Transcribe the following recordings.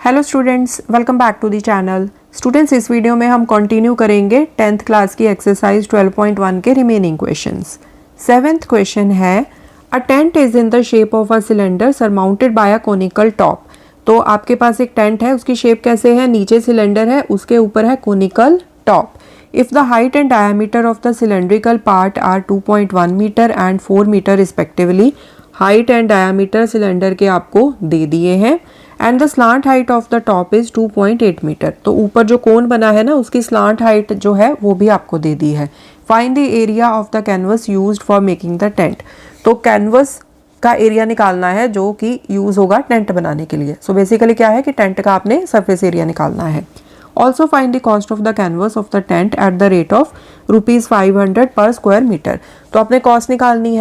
Hello students, welcome back to the channel. Students, इस video में हम कंटिन्यू करेंगे 10th क्लास की एक्सरसाइज 12.1 के रिमेनिंग क्वेश्चंस। 7th क्वेश्चन है, a tent is in the shape of a cylinder surmounted by a conical top. तो आपके पास एक टेंट है, उसकी शेप कैसे है? नीचे सिलेंडर है, उसके ऊपर है conical top. If the height and diameter of the cylindrical part are 2.1 metre and 4 metre respectively. Height and diameter cylinder के आपको दे दिए हैं and the slant height of the top is 2.8 metre. तो ऊपर जो कोन बना है ना, उसकी स्लांट हाइट जो है वो भी आपको दे दी है। Find the area of the canvas used for making the tent. तो कैनवस का एरिया निकालना है जो कि यूज होगा टेंट बनाने के लिए। सो बेसिकली क्या है कि टेंट का आपने सरफेस एरिया निकालना है। Also find the cost of the canvas of the tent at the rate of ₹500 पर स्क्वायर मीटर। तो आपने कॉस्ट निकालनी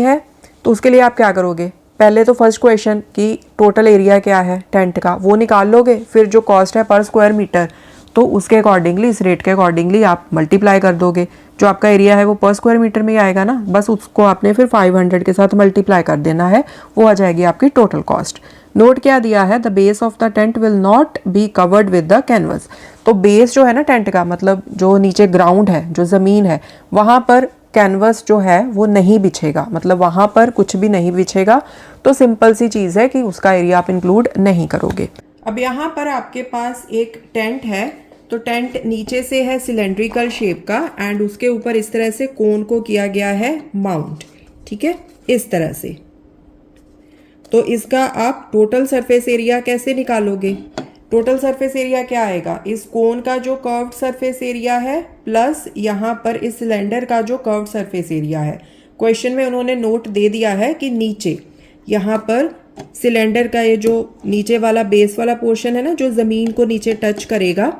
है तो उसके लिए आप क्या करोगे? पहले तो फर्स्ट क्वेश्चन कि टोटल एरिया क्या है टेंट का, वो निकाल लोगे। फिर जो कॉस्ट है पर स्क्वायर मीटर, तो उसके अकॉर्डिंगली, इस रेट के अकॉर्डिंगली आप मल्टीप्लाई कर दोगे। जो आपका एरिया है वो पर स्क्वायर मीटर में ही आएगा ना, बस उसको आपने फिर 500 के साथ मल्टीप्लाई कर देना है, वो आ जाएगी आपकी टोटल कॉस्ट। नोट क्या दिया है? The base of the tent will not be covered with the canvas. तो बेस जो है ना टेंट का, मतलब जो नीचे ग्राउंड है, जो ज़मीन है, वहाँ पर कैनवस जो है वो नहीं बिछेगा, मतलब वहाँ पर कुछ भी नहीं बिछेगा। तो सिंपल सी चीज़ है कि उसका एरिया आप इंक्लूड नहीं करोगे। अब यहाँ पर आपके पास एक टेंट है, तो टेंट नीचे से है सिलेंड्रिकल शेप का एंड उसके ऊपर इस तरह से कोन को किया गया है माउंट, ठीक है, इस तरह से। तो इसका आप टोटल सरफेस एरिया कैसे निकालोगे? टोटल सरफेस एरिया क्या आएगा? इस कोन का जो कर्व्ड सरफेस एरिया है प्लस यहाँ पर इस सिलेंडर का जो कर्व्ड सरफेस एरिया है। क्वेश्चन में उन्होंने नोट दे दिया है कि नीचे यहाँ पर सिलेंडर का ये जो नीचे वाला बेस वाला पोर्शन है ना, जो ज़मीन को नीचे टच करेगा,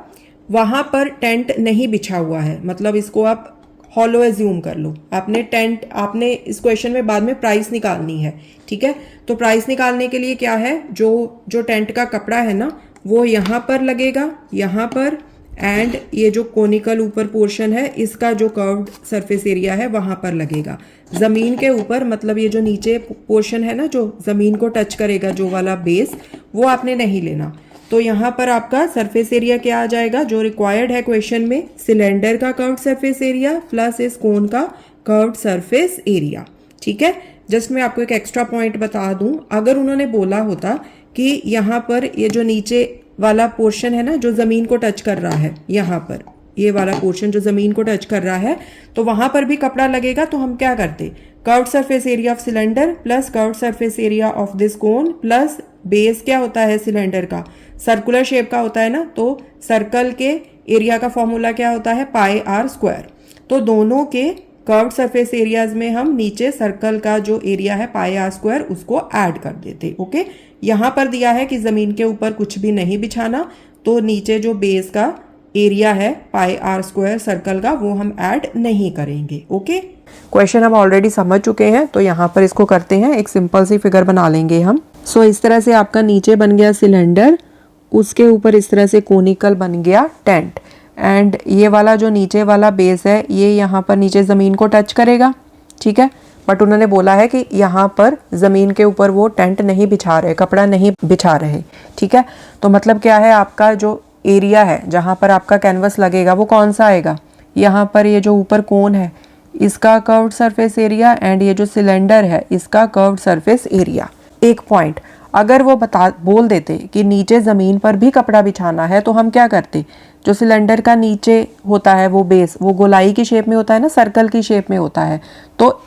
वहाँ पर टेंट नहीं बिछा हुआ है। मतलब इसको आप हॉलो एज्यूम कर लो। आपने इस क्वेश्चन में बाद में प्राइस निकालनी है, ठीक है। तो प्राइस निकालने के लिए क्या है, जो टेंट का कपड़ा है ना, वो यहाँ पर लगेगा, यहाँ पर, एंड ये जो कोनिकल ऊपर पोर्शन है, इसका जो कर्व्ड सरफेस एरिया है वहाँ पर लगेगा। ज़मीन के ऊपर, मतलब ये जो नीचे पोर्शन है ना, जो ज़मीन को टच करेगा, जो वाला बेस, वो आपने नहीं लेना। तो यहाँ पर आपका सरफेस एरिया क्या आ जाएगा जो रिक्वायर्ड है क्वेश्चन में? सिलेंडर का कर्व्ड सरफेस एरिया प्लस इस कोन का कर्व्ड सरफेस एरिया, ठीक है। जस्ट मैं आपको एक एक्स्ट्रा पॉइंट बता दूं, अगर उन्होंने बोला होता कि यहाँ पर ये जो नीचे वाला पोर्शन है ना, जो ज़मीन को टच कर रहा है, यहाँ पर ये वाला पोर्शन जो ज़मीन को टच कर रहा है, तो वहाँ पर भी कपड़ा लगेगा, तो हम क्या करते? Curved surface area of cylinder plus curved surface area of this cone plus base क्या होता है सिलेंडर का? सर्कुलर शेप का होता है ना, तो सर्कल के एरिया का फॉर्मूला क्या होता है? πr²। तो दोनों के कर्व्ड सरफेस एरियाज में हम नीचे सर्कल का जो एरिया है πr² उसको ऐड कर देते। ओके, यहाँ पर दिया है कि ज़मीन के ऊपर कुछ भी नहीं बिछाना, तो नीचे जो बेस का एरिया है πr² सर्कल का, वो हम ऐड नहीं करेंगे। ओके, क्वेश्चन हम ऑलरेडी समझ चुके हैं, तो यहाँ पर इसको करते हैं, एक सिंपल सी फिगर बना लेंगे हम। सो इस तरह से आपका नीचे बन गया सिलेंडर, उसके ऊपर इस तरह से कोनिकल बन गया टेंट, एंड ये वाला जो नीचे वाला बेस है, ये यहाँ पर नीचे ज़मीन को टच करेगा, ठीक है। बट उन्होंने बोला है कि यहाँ पर ज़मीन के ऊपर वो टेंट नहीं बिछा रहे, कपड़ा नहीं बिछा रहे, ठीक है। तो मतलब क्या है, आपका जो एरिया है जहाँ पर आपका कैनवस लगेगा वो कौन सा आएगा? यहाँ पर ये जो ऊपर कोन है, इसका कर्व्ड सरफेस एरिया, एंड ये जो सिलेंडर है, इसका कर्व्ड सरफेस एरिया। एक पॉइंट, अगर वो बोल देते कि नीचे ज़मीन पर भी कपड़ा बिछाना है, तो हम क्या करते? जो सिलेंडर का नीचे होता है वो बेस, वो गोलाई की शेप में होता है ना, सर्कल की शेप में होता है, तो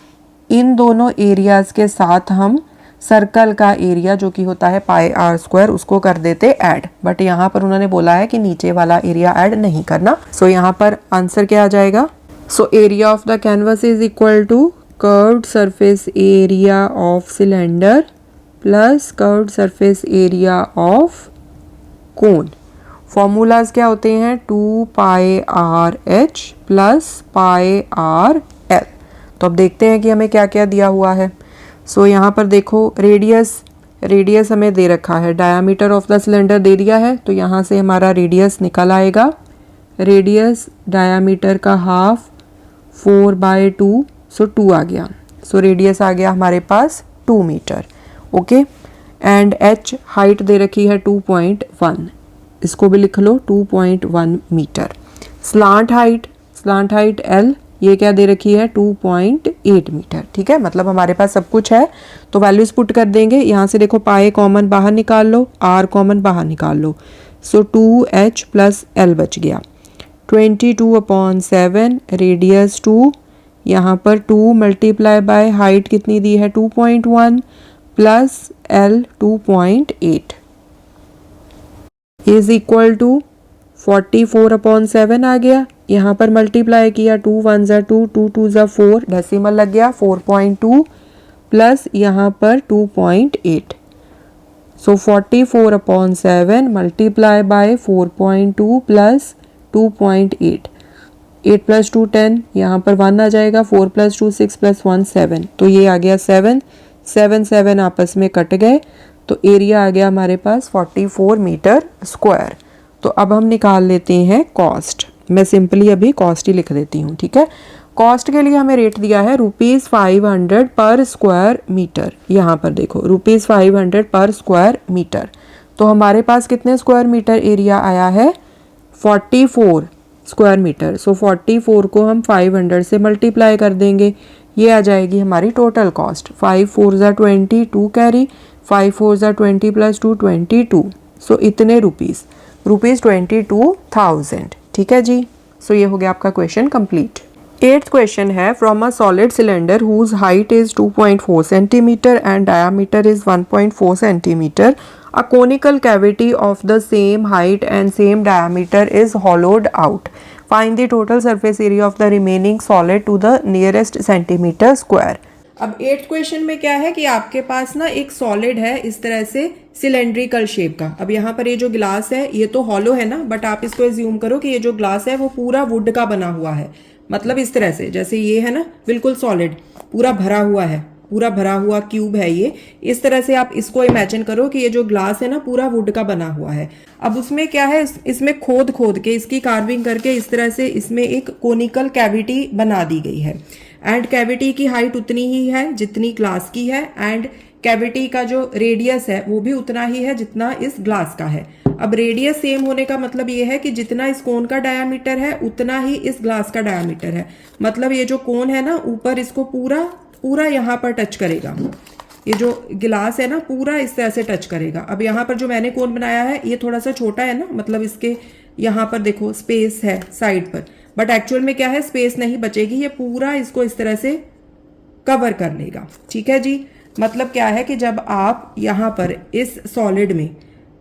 इन दोनों एरियाज़ के साथ हम सर्कल का एरिया जो कि होता है πr², उसको कर देते ऐड। बट यहाँ पर उन्होंने बोला है कि नीचे वाला एरिया ऐड नहीं करना। सो यहाँ पर आंसर क्या आ जाएगा? So area of the canvas is equal to curved surface area of cylinder plus curved surface area of cone. Formulas क्या होते हैं? 2πrh plus πrl। तो अब देखते हैं कि हमें क्या क्या दिया हुआ है। सो यहाँ पर देखो, रेडियस हमें दे रखा है, डायामीटर ऑफ द सिलेंडर दे दिया है, तो यहाँ से हमारा रेडियस निकल आएगा। रेडियस डायामीटर का हाफ 4/2, सो 2 आ गया। सो रेडियस आ गया हमारे पास 2 metre. Okay, and h height दे रखी है 2.1, इसको भी लिख लो 2.1 मीटर। स्लांट हाइट l, ये क्या दे रखी है 2.8 मीटर। ठीक है, मतलब हमारे पास सब कुछ है तो वैल्यूज पुट कर देंगे। यहाँ से देखो पाए कॉमन बाहर निकाल लो, r कॉमन बाहर निकाल लो, सो 2h प्लस l बच गया। 22/7 रेडियस 2, यहाँ पर 2 मल्टीप्लाई बाय हाइट कितनी दी है 2.1 plus l 2.8 is equal to 44/7 आ गया। यहाँ पर मल्टीप्लाई किया 2 1 ज़ा 2, 2 2 ज़ा 4, डेसिमल लग गया 4.2 प्लस यहाँ पर 2.8, सो 44/7 मल्टीप्लाई बाय 4.2 प्लस 2.8, 8 प्लस 2 10, यहाँ पर 1 आ जाएगा, 4 प्लस 2 6 प्लस 1 7, तो ये आ गया 7 7 7 आपस में कट गए, तो एरिया आ गया हमारे पास 44 मीटर स्क्वायर। तो अब हम निकाल लेते हैं कॉस्ट। मैं सिंपली अभी कॉस्ट ही लिख देती हूँ। ठीक है, कॉस्ट के लिए हमें रेट दिया है ₹500 पर स्क्वायर मीटर। यहाँ पर देखो ₹500 पर स्क्वायर मीटर, तो हमारे पास कितने स्क्वायर मीटर एरिया आया है 44 स्क्वायर मीटर। सो 44 को हम 500 से मल्टीप्लाई कर देंगे, ये आ जाएगी हमारी टोटल कॉस्ट। 5 4 ज़ा 20, 2 कैरी, 5 4 ज़ा 20 प्लस 2 22, सो इतने रुपीज़ 22,000। ठीक है जी, सो ये हो गया आपका क्वेश्चन कंप्लीट। 8th क्वेश्चन है, from a solid cylinder whose height is 2.4 centimetre and diameter is 1.4 centimetre, a conical cavity of the same height and same diameter is hollowed out. Find the total surface area of the remaining solid to the nearest centimeter square. अब 8th question में क्या है कि आपके पास ना एक solid है इस तरह से सिलेंड्रिकल शेप का। अब यहाँ पर ये जो ग्लास है ये तो हॉलो है ना, बट आप इसको एज्यूम करो कि ये जो ग्लास है वो पूरा वुड का बना हुआ है, मतलब इस तरह से, जैसे ये है ना बिल्कुल सॉलिड पूरा भरा हुआ है, पूरा भरा हुआ क्यूब है ये, इस तरह से आप इसको इमेजिन करो कि ये जो ग्लास है ना पूरा वुड का बना हुआ है। अब उसमें क्या है, इसमें खोद खोद के इसकी कार्विंग करके इस तरह से इसमें एक कोनिकल कैविटी बना दी गई है, एंड कैविटी की हाइट उतनी ही है जितनी ग्लास की है, एंड कैविटी का जो रेडियस है वो भी उतना ही है जितना इस ग्लास का है। अब रेडियस सेम होने का मतलब ये है कि जितना इस कोन का डायामीटर है उतना ही इस ग्लास का डायामीटर है, मतलब ये जो कोन है ना ऊपर इसको पूरा पूरा यहाँ पर टच करेगा, ये जो गिलास है ना पूरा इस तरह से टच करेगा। अब यहाँ पर जो मैंने कोन बनाया है ये थोड़ा सा छोटा है ना, मतलब इसके यहाँ पर देखो स्पेस है साइड पर, बट एक्चुअल में क्या है स्पेस नहीं बचेगी, ये पूरा इसको इस तरह से कवर कर लेगा। ठीक है जी, मतलब क्या है कि जब आप यहाँ पर इस सॉलिड में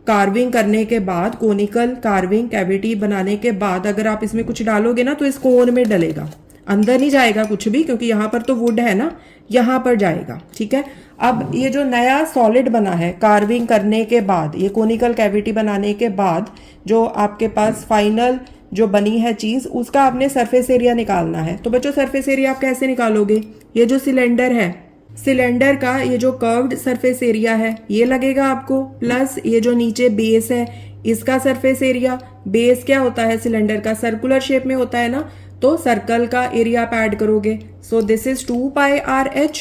कार्विंग करने के बाद, कोनिकल कार्विंग कैविटी बनाने के बाद अगर आप इसमें कुछ डालोगे ना तो इस कोन में डलेगा, अंदर नहीं जाएगा कुछ भी, क्योंकि यहाँ पर तो वुड है ना, यहाँ पर जाएगा। ठीक है, अब ये जो नया सॉलिड बना है कार्विंग करने के बाद, ये कोनिकल कैविटी बनाने के बाद जो आपके पास फाइनल जो बनी है चीज, उसका आपने सरफेस एरिया निकालना है। तो बच्चों सरफेस एरिया आप कैसे निकालोगे, ये जो सिलेंडर है, सिलेंडर का ये जो कर्व्ड सरफेस एरिया है ये लगेगा आपको, प्लस ये जो नीचे बेस है इसका सरफेस एरिया। बेस क्या होता है सिलेंडर का, सर्कुलर शेप में होता है ना, तो सर्कल का एरिया आप ऐड करोगे। So this is 2πRH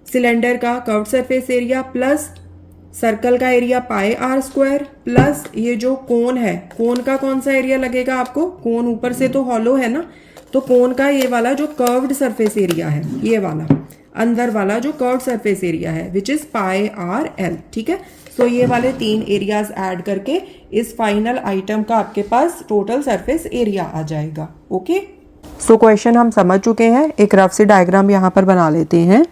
cylinder का curved surface area, plus circle का एरिया πr², प्लस ये जो कोन है, कोन का कौन सा एरिया लगेगा आपको, कोन ऊपर से तो हॉलो है ना, तो कोन का ये वाला जो कर्व्ड सरफेस एरिया है, ये वाला अंदर वाला जो कर्व्ड सरफेस एरिया है विच इज πRL। ठीक है, सो ये वाले 3 एरियाज ऐड करके इस फाइनल आइटम का आपके पास टोटल सरफेस एरिया आ जाएगा। ओके, सो क्वेश्चन हम समझ चुके हैं। एक रफ सी डायग्राम यहाँ पर बना लेते हैं।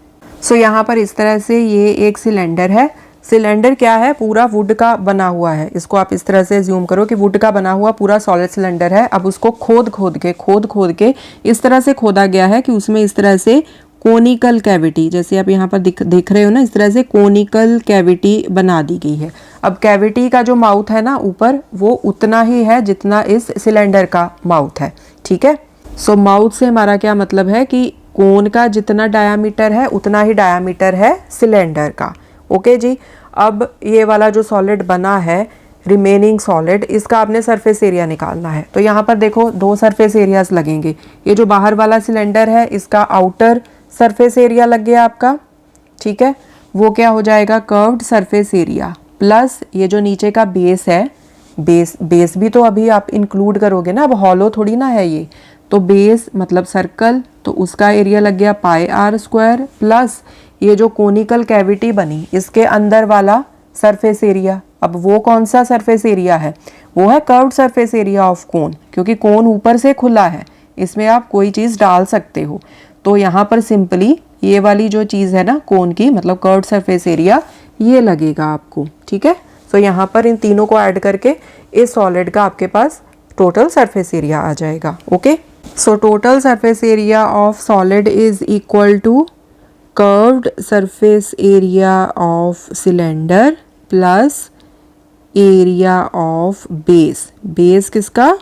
सो यहाँ पर इस तरह से ये एक सिलेंडर है। सिलेंडर क्या है, पूरा वुड का बना हुआ है, इसको आप इस तरह से ज्यूम करो कि वुड का बना हुआ पूरा सॉलिड सिलेंडर है। अब उसको खोद खोद के इस तरह से खोदा गया है कि उसमें इस तरह से कोनिकल कैविटी, जैसे आप यहाँ पर देख रहे हो ना, इस तरह से कोनिकल कैविटी बना दी गई है। अब कैविटी का जो माउथ है ना ऊपर, वो उतना ही है जितना इस सिलेंडर का माउथ है। ठीक है, सो माउथ से हमारा क्या मतलब है कि कोन का जितना डायामीटर है उतना ही डायामीटर है सिलेंडर का। ओके जी, अब ये वाला जो सॉलिड बना है रिमेनिंग सॉलिड, इसका आपने सरफेस एरिया निकालना है। तो यहाँ पर देखो 2 सरफेस एरियाज लगेंगे। ये जो बाहर वाला सिलेंडर है इसका आउटर सरफेस एरिया लग गया आपका, ठीक है, वो क्या हो जाएगा, कर्व्ड सरफेस एरिया प्लस ये जो नीचे का बेस है, बेस भी तो अभी आप इंक्लूड करोगे ना, अब हॉलो थोड़ी ना है ये, तो बेस मतलब सर्कल, तो उसका एरिया लग गया पाई आर स्क्वायर प्लस ये जो कोनिकल कैविटी बनी इसके अंदर वाला सरफेस एरिया। अब वो कौन सा सरफेस एरिया है, वो है कर्व्ड सरफेस एरिया ऑफ कोन, क्योंकि कोन ऊपर से खुला है, इसमें आप कोई चीज़ डाल सकते हो। तो यहाँ पर सिंपली ये वाली जो चीज़ है ना कोन की, मतलब कर्व्ड सरफेस एरिया, ये लगेगा आपको। ठीक है, सो यहाँ पर इन तीनों को ऐड करके इस सॉलिड का आपके पास टोटल सरफेस एरिया आ जाएगा। Okay, so total surface area of solid is equal to curved surface area of cylinder plus area of base. Base किसका,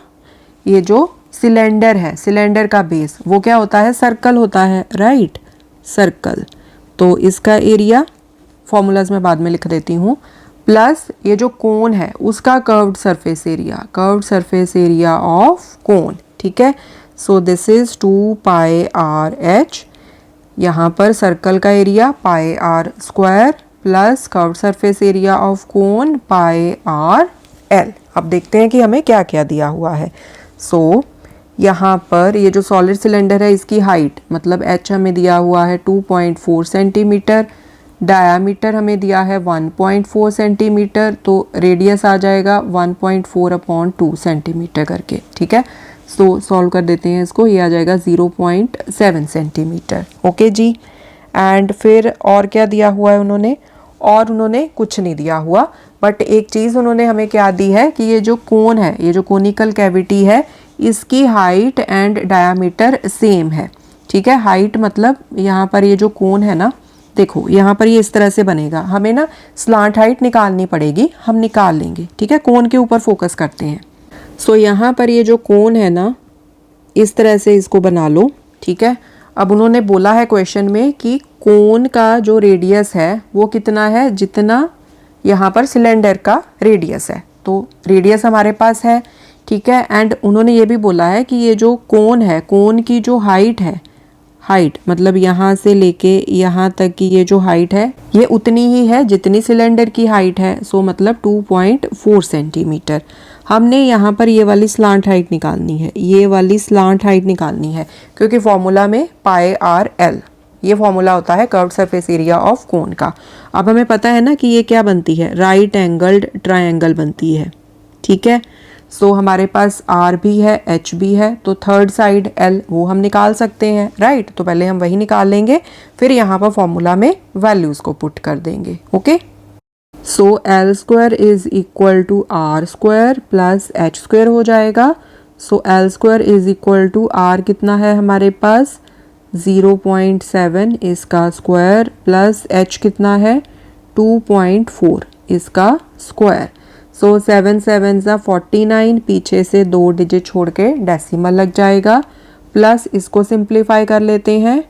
ये जो सिलेंडर है, सिलेंडर का बेस वो क्या होता है, सर्कल होता है, राइट, सर्कल। तो इसका एरिया फॉर्मूलाज में बाद में लिख देती हूँ, प्लस ये जो कोन है उसका curved surface area, curved surface area of cone. ठीक है, so this is 2 pi are h, यहाँ पर सर्कल का area pi are square plus curved surface area of cone pi r l. अब देखते हैं कि हमें क्या क्या दिया हुआ है। सो यहाँ पर ये जो सॉलिड सिलेंडर है इसकी हाइट मतलब एच हमें दिया हुआ है 2.4 सेंटीमीटर, डायामीटर हमें दिया है 1.4 सेंटीमीटर, तो रेडियस आ जाएगा 1.4/2 सेंटीमीटर करके। ठीक है, सो सॉल्व कर देते हैं इसको, ये आ जाएगा 0.7 सेंटीमीटर। ओके जी, एंड फिर और क्या दिया हुआ है उन्होंने, और उन्होंने कुछ नहीं दिया हुआ, बट एक चीज़ उन्होंने हमें क्या दी है कि ये जो कोन है, ये जो कोनिकल कैविटी है, इसकी हाइट एंड डायामीटर सेम है। ठीक है, हाइट मतलब यहाँ पर ये जो कोन है ना, देखो यहाँ पर ये इस तरह से बनेगा, हमें ना स्लांट हाइट निकालनी पड़ेगी, हम निकाल लेंगे। ठीक है, कोन के ऊपर फोकस करते हैं। सो यहाँ पर ये जो कोन है ना, इस तरह से इसको बना लो। ठीक है, अब उन्होंने बोला है क्वेश्चन में कि कोन का जो रेडियस है वो कितना है, जितना यहाँ पर सिलेंडर का रेडियस है, तो रेडियस हमारे पास है। ठीक है, एंड उन्होंने ये भी बोला है कि ये जो कोन है, कोन की जो हाइट है, हाइट मतलब यहाँ से लेके यहाँ तक की ये जो हाइट है ये उतनी ही है जितनी सिलेंडर की हाइट है, सो मतलब 2.4 सेंटीमीटर। हमने यहाँ पर ये वाली स्लांट हाइट निकालनी है, ये वाली स्लांट हाइट निकालनी है, क्योंकि फॉर्मूला में पाई आर एल ये फॉर्मूला होता है कर्व्ड सरफेस एरिया ऑफ कोन का। अब हमें पता है ना कि ये क्या बनती है, राइट एंगल्ड ट्रायंगल बनती है। ठीक है, सो हमारे पास आर भी है, एच भी है, तो थर्ड साइड एल वो हम निकाल सकते हैं, राइट। तो पहले हम वही निकाल लेंगे, फिर यहाँ पर फॉर्मूला में वैल्यूज को पुट कर देंगे। Okay, so L square is equal to R square plus H square हो जाएगा। So L square is equal to R कितना है हमारे पास 0.7 इसका स्क्वायर प्लस एच कितना है 2.4 इसका स्क्वायर। सो 7 7 ज़ा 49, पीछे से 2 डिजिट छोड़ के डेसिमल लग जाएगा, प्लस इसको सिंप्लीफाई कर लेते हैं,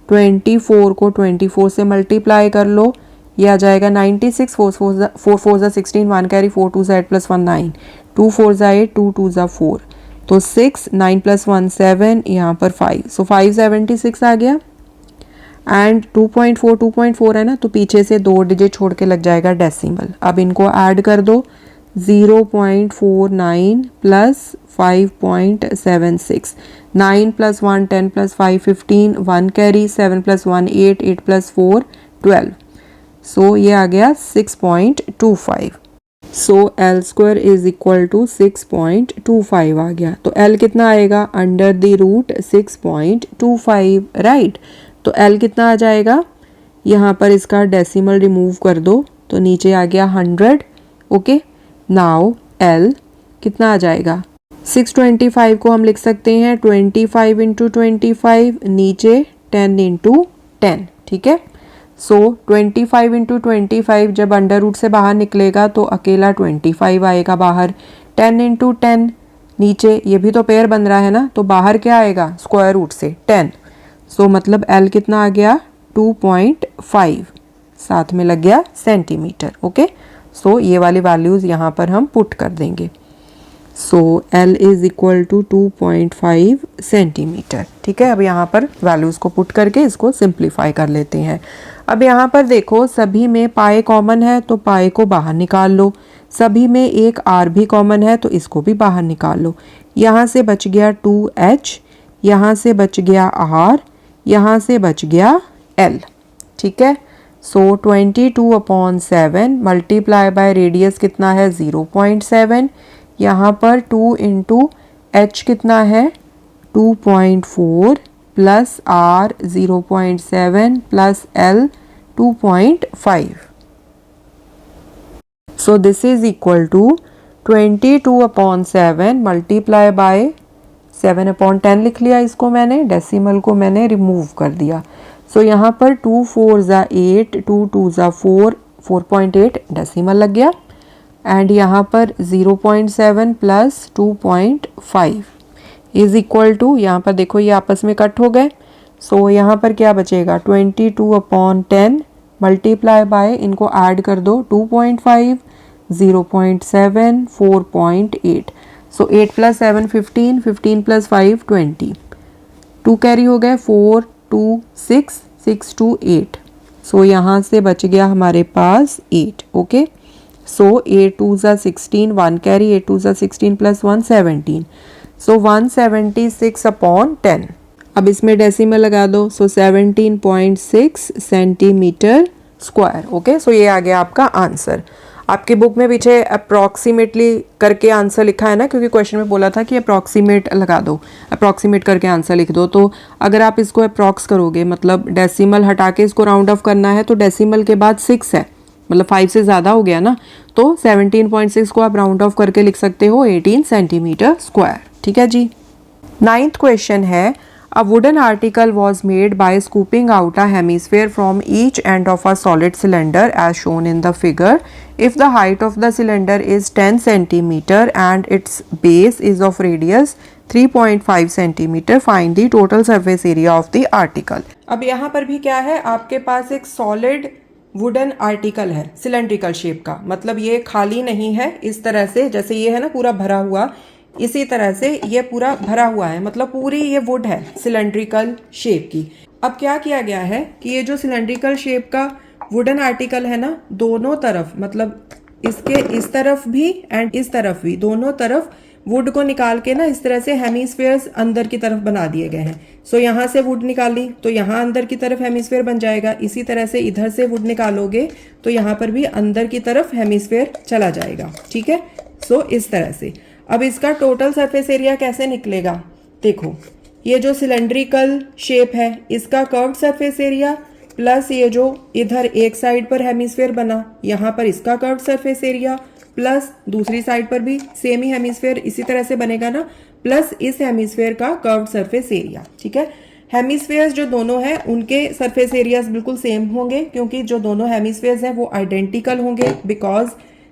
24 को 24 से मल्टीप्लाई कर लो, ये आ जाएगा 96, 4 4 ज़ा 16, 1 कैरी 4 2 ज़ा 8 प्लस 1 9, 2 4 ज़ा 8, 2 2 ज़ा 4, तो 6, 9 प्लस 1 7, यहाँ पर 5, सो 576 आ गया। एंड 2.4 है ना, तो पीछे से 2 डिजिट छोड़ के लग जाएगा डेसिमल। अब इनको ऐड कर दो, 0.49 plus 5.76, 9 plus 1 10 plus 5 15, 1 carry 7 plus 1 8, 8 plus 4 12, so ये आ गया 6.25। So L square is equal to 6.25 आ गया। तो एल कितना आएगा, अंडर द रूट 6.25, राइट। तो एल कितना आ जाएगा, यहाँ पर इसका डेसिमल रिमूव कर दो, तो नीचे आ गया 100। ओके, नाउ एल कितना आ जाएगा, 625 को हम लिख सकते हैं 25 इंटू 25, नीचे 10 इंटू 10। ठीक है, सो 25 इंटू 25 जब अंडर रूट से बाहर निकलेगा तो अकेला 25 आएगा बाहर, 10 इंटू 10 नीचे, ये भी तो पेयर बन रहा है ना, तो बाहर क्या आएगा स्क्वायर रूट से 10, सो मतलब एल कितना आ गया 2.5, साथ में लग गया सेंटीमीटर। ओके, सो ये वाली वैल्यूज यहाँ पर हम पुट कर देंगे। So L is equal to 2.5 centimetre. ठीक है, अब यहाँ पर वैल्यूज को पुट करके इसको सिंप्लीफाई कर लेते हैं। अब यहाँ पर देखो सभी में पाए कॉमन है तो पाए को बाहर निकाल लो, सभी में एक आर भी कॉमन है तो इसको भी बाहर निकाल लो। यहाँ से बच गया 2h, यहाँ से बच गया आर, यहाँ से बच गया एल। ठीक है, सो 22/7 मल्टीप्लाई बाय रेडियस कितना है 0.7, यहाँ पर 2 इंटू एच कितना है 2.4 plus r 0.7 plus l 2.5। So this is equal to 22/7 multiply by 7/10 लिख लिया इसको मैंने, डेसिमल को मैंने रिमूव कर दिया। सो यहाँ पर 2 4 ज़ा 8, 2 2 ज़ा 4, 4.8 डेसिमल लग गया। एंड यहाँ पर 0.7 प्लस 2.5 इज इक्वल टू, यहाँ पर देखो ये आपस में कट हो गए। सो यहाँ पर क्या बचेगा 22/10 मल्टीप्लाई बाय, इनको ऐड कर दो 2.5, 0.7, 4.8। सो 8 प्लस 7 15, 15 प्लस 5 20, 2 कैरी हो गए 4 2 6, 6 2 8। सो यहाँ से बच गया हमारे पास 8। ओके, सो 8 2 ज़ा 16, 1 कैरी, 8 2 ज़ा 16 प्लस 1 17। सो 176/10। अब इसमें डेसिमल लगा दो, सो 17.6 सेंटीमीटर स्क्वायर। ओके, सो ये आ गया आपका आंसर। आपकी बुक में पीछे अप्रॉक्सीमेटली करके आंसर लिखा है ना, क्योंकि क्वेश्चन में बोला था कि अप्रॉक्सीमेट लगा दो, अप्रॉक्सीमेट करके आंसर लिख दो। तो अगर आप इसको अप्रॉक्स करोगे, मतलब डेसिमल हटा के इसको राउंड ऑफ करना है, तो डेसिमल के बाद 6 है, मतलब 5 से ज़्यादा हो गया ना, तो 17.6 को आप राउंड ऑफ करके लिख सकते हो 18 सेंटीमीटर स्क्वायर। ठीक है जी। 9th क्वेश्चन है, a wooden article was made by scooping out a hemisphere from each end of a solid cylinder as shown in the figure. If the height of the cylinder is 10 centimeter and its base is of radius 3.5 centimeter, find the total surface area of the article. अब यहाँ पर भी क्या है, आपके पास एक solid wooden article है cylindrical shape का, मतलब ये खाली नहीं है इस तरह से, जैसे ये है ना पूरा भरा हुआ, इसी तरह से ये पूरा भरा हुआ है, मतलब पूरी ये वुड है सिलेंड्रिकल शेप की। अब क्या किया गया है कि ये जो सिलेंड्रिकल शेप का वुडन आर्टिकल है ना, दोनों तरफ, मतलब इसके इस तरफ भी एंड इस तरफ भी, दोनों तरफ वुड को निकाल के ना इस तरह से हेमीस्फेयर्स अंदर की तरफ बना दिए गए हैं। सो यहाँ से वुड निकाली तो यहाँ अंदर की तरफ हेमीस्फेयर बन जाएगा, इसी तरह से इधर से वुड निकालोगे तो यहाँ पर भी अंदर की तरफ हेमीस्फेयर चला जाएगा। ठीक है, सो इस तरह से। अब इसका टोटल सरफेस एरिया कैसे निकलेगा, देखो ये जो सिलेंड्रिकल शेप है इसका कर्व्ड सरफेस एरिया प्लस ये जो इधर एक साइड पर हेमीस्फेयर बना, यहाँ पर इसका कर्व्ड सरफेस एरिया प्लस दूसरी साइड पर भी सेम ही हेमीस्फेयर इसी तरह से बनेगा ना, प्लस इस हेमीस्फेयर का कर्व्ड सरफेस एरिया। ठीक है, हेमीस्फेयर्स जो दोनों हैं उनके सरफेस एरियाज बिल्कुल सेम होंगे, क्योंकि जो दोनों हेमीस्फेयर्स हैं वो आइडेंटिकल होंगे, बिकॉज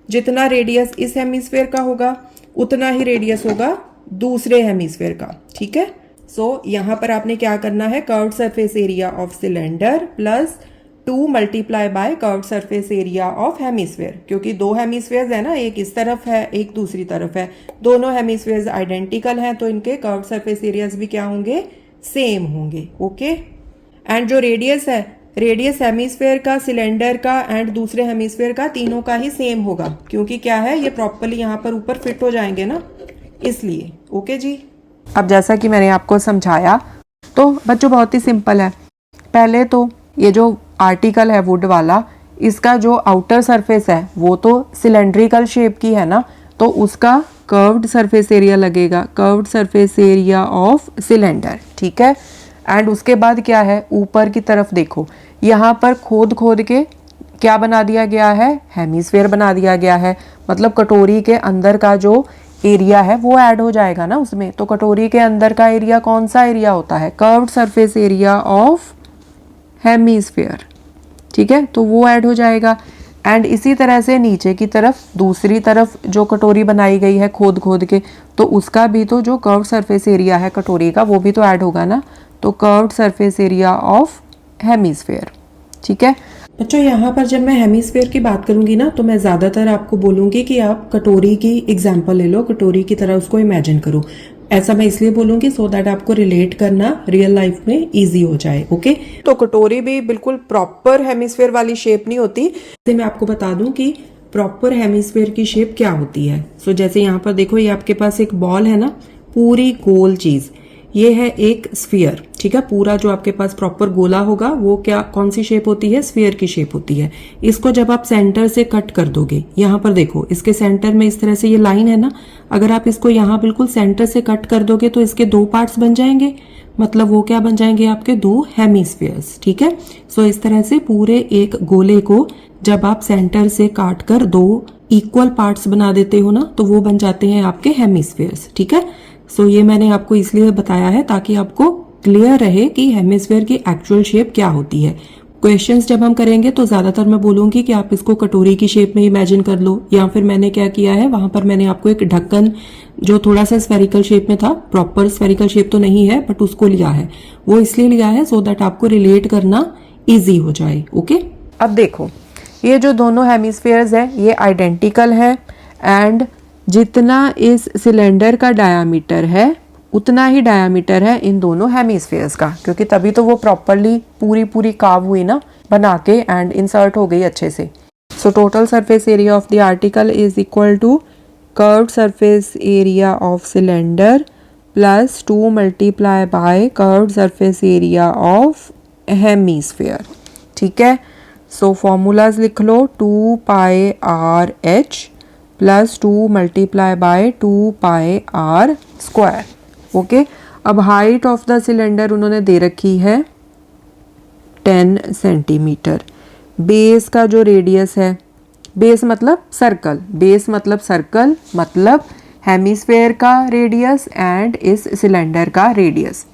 जितना रेडियस इस हेमीस्फेयर का होगा उतना ही रेडियस होगा दूसरे हेमीस्फेयर का। ठीक है, सो यहाँ पर आपने क्या करना है, curved surface area of cylinder plus 2 multiply by curved surface area of hemisphere, क्योंकि दो हेमीस्फेयर्स है ना, एक इस तरफ है एक दूसरी तरफ है, दोनों हेमीस्फेयर्स आइडेंटिकल हैं तो इनके कर्व्ड सरफेस एरियाज भी क्या होंगे, सेम होंगे। ओके, एंड जो रेडियस है, रेडियस हेमीस्फेयर का, सिलेंडर का एंड दूसरे हेमीस्फेयर का, तीनों का ही सेम होगा, क्योंकि क्या है ये प्रॉपर्ली यहाँ पर ऊपर फिट हो जाएंगे ना, इसलिए। ओके जी। अब जैसा कि मैंने आपको समझाया तो बच्चों बहुत ही सिंपल है। पहले तो ये जो आर्टिकल है वुड वाला, इसका जो आउटर सरफेस है वो तो सिलेंड्रिकल शेप की है ना, तो उसका कर्व्ड सरफेस एरिया लगेगा, curved surface area of cylinder. ठीक है, एंड उसके बाद क्या है, ऊपर की तरफ देखो यहाँ पर खोद खोद के क्या बना दिया गया है, हेमीस्फेयर बना दिया गया है, मतलब कटोरी के अंदर का जो एरिया है वो ऐड हो जाएगा ना उसमें। तो कटोरी के अंदर का एरिया कौन सा एरिया होता है, curved surface area of hemisphere. ठीक है, तो वो ऐड हो जाएगा। एंड इसी तरह से नीचे की तरफ, दूसरी तरफ जो कटोरी बनाई गई है खोद खोद के, तो उसका भी तो जो कर्व्ड सरफेस एरिया है कटोरी का वो भी तो ऐड होगा ना, तो curved surface area of hemisphere. ठीक है बच्चों, यहाँ पर जब मैं हेमीस्फेयर की बात करूंगी ना, तो मैं ज़्यादातर आपको बोलूंगी कि आप कटोरी की एग्जाम्पल ले लो, कटोरी की तरह उसको इमेजिन करो। ऐसा मैं इसलिए बोलूंगी सो दैट आपको रिलेट करना रियल लाइफ में इजी हो जाए। ओके, तो कटोरी भी बिल्कुल प्रॉपर हेमिस्फेयर वाली शेप नहीं होती। जैसे मैं आपको बता दूं कि प्रॉपर हेमिस्फेयर की शेप क्या होती है। सो जैसे यहाँ पर देखो, ये आपके पास एक बॉल है ना, पूरी गोल चीज, ये है एक स्फीयर, ठीक है। पूरा जो आपके पास प्रॉपर गोला होगा वो क्या, कौन सी शेप होती है, स्फीयर की शेप होती है। इसको जब आप सेंटर से कट कर दोगे, यहाँ पर देखो इसके सेंटर में इस तरह से ये लाइन है ना, अगर आप इसको यहाँ बिल्कुल सेंटर से कट कर दोगे तो इसके दो पार्ट्स बन जाएंगे, मतलब वो क्या बन जाएंगे, आपके दो हेमिस्फीयर्स, ठीक है। सो इस तरह से पूरे एक गोले को जब आप सेंटर से काट कर दो इक्वल पार्ट्स बना देते हो ना, तो वो बन जाते हैं आपके हेमिस्फीयर्स, ठीक है। सो ये मैंने आपको इसलिए बताया है ताकि आपको क्लियर रहे कि हेमिस्फीयर की एक्चुअल शेप क्या होती है। क्वेश्चंस जब हम करेंगे तो ज्यादातर मैं बोलूंगी कि आप इसको कटोरी की शेप में इमेजिन कर लो, या फिर मैंने क्या किया है, वहां पर मैंने आपको एक ढक्कन जो थोड़ा सा स्फेरिकल शेप में था, प्रॉपर स्फेरिकल शेप तो नहीं है बट उसको लिया है, वो इसलिए लिया है सो दैट आपको रिलेट करना इजी हो जाए। ओके, अब देखो ये जो दोनों हेमिस्फीयर्स है ये आइडेंटिकल है, एंड जितना इस सिलेंडर का डायामीटर है उतना ही डायामीटर है इन दोनों हेमिस्फीयर्स का, क्योंकि तभी तो वो प्रॉपरली पूरी पूरी काव हुई ना बना के एंड इंसर्ट हो गई अच्छे से। So total surface area of the article is equal to curved surface area of cylinder plus 2 multiply by curved surface area of hemisphere, ठीक है। सो फॉर्मूलाज लिख लो, 2 pi are H plus 2 multiply by 2 pi are square. Okay, अब height of the cylinder उन्होंने दे रखी है 10 centimetre. Base का जो रेडियस है, बेस मतलब सर्कल, बेस मतलब सर्कल मतलब हेमिस्फेयर का रेडियस एंड इस सिलेंडर का रेडियस,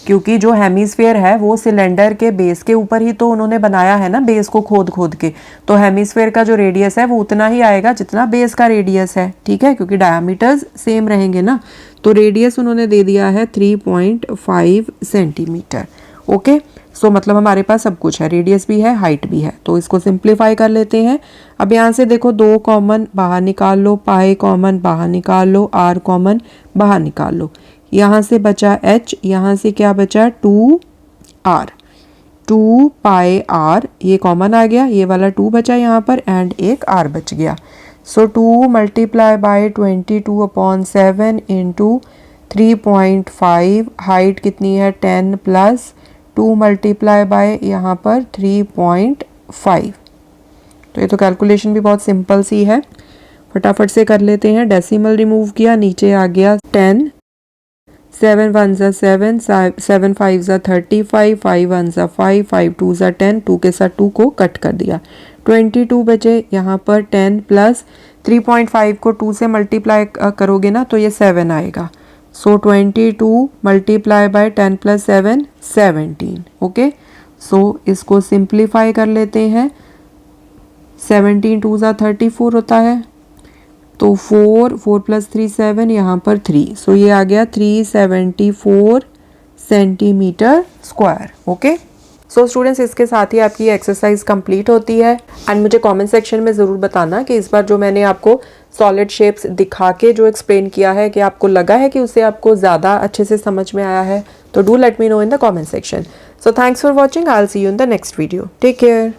क्योंकि जो हेमिस्फेयर है वो सिलेंडर के बेस के ऊपर ही तो उन्होंने बनाया है ना, बेस को खोद खोद के, तो हेमिस्फेयर का जो रेडियस है वो उतना ही आएगा जितना बेस का रेडियस है, ठीक है, क्योंकि डायमीटर्स सेम रहेंगे ना। तो रेडियस उन्होंने दे दिया है 3.5 सेंटीमीटर। ओके, सो मतलब हमारे पास सब कुछ है, रेडियस भी है, हाइट भी है, तो इसको सिंप्लीफाई कर लेते हैं। अब यहाँ से देखो 2 कॉमन बाहर निकाल लो, पाई कॉमन बाहर निकाल लो, आर कॉमन बाहर निकाल लो, यहाँ से बचा h, यहाँ से क्या बचा 2r, 2 पाई r, ये कॉमन आ गया, ये वाला 2 बचा यहाँ पर एंड एक r बच गया। सो 2 मल्टीप्लाई बाय 22/7 इंटू 3.5, हाइट कितनी है 10 प्लस 2 मल्टीप्लाई बाय यहाँ पर 3.5। तो ये तो कैलकुलेशन भी बहुत सिंपल सी है, फटाफट से कर लेते हैं। डेसिमल रिमूव किया, नीचे आ गया 10, 7 1 जा 7, 7 5 जा 35, 5 1 जा 5, 5 2 जा 10, 2 के साथ 2 को कट कर दिया, 22 बचे। यहाँ पर 10 प्लस 3.5 को 2 से मल्टीप्लाई करोगे ना तो ये 7 आएगा। सो 22 मल्टीप्लाई बाय 10 प्लस 7 17। ओके, सो इसको सिंप्लीफाई कर लेते हैं, 17 2 जा 34 होता है, तो 4 प्लस 3 7, यहाँ पर 3, सो ये आ गया 374 centimetre square. Okay, so students इसके साथ ही आपकी एक्सरसाइज कंप्लीट होती है। एंड मुझे कमेंट सेक्शन में ज़रूर बताना कि इस बार जो मैंने आपको सॉलिड शेप्स दिखा के जो एक्सप्लेन किया है कि आपको लगा है कि उससे आपको ज़्यादा अच्छे से समझ में आया है, तो do let me know in the comment section. So thanks for watching, I will see you in the next video, take care.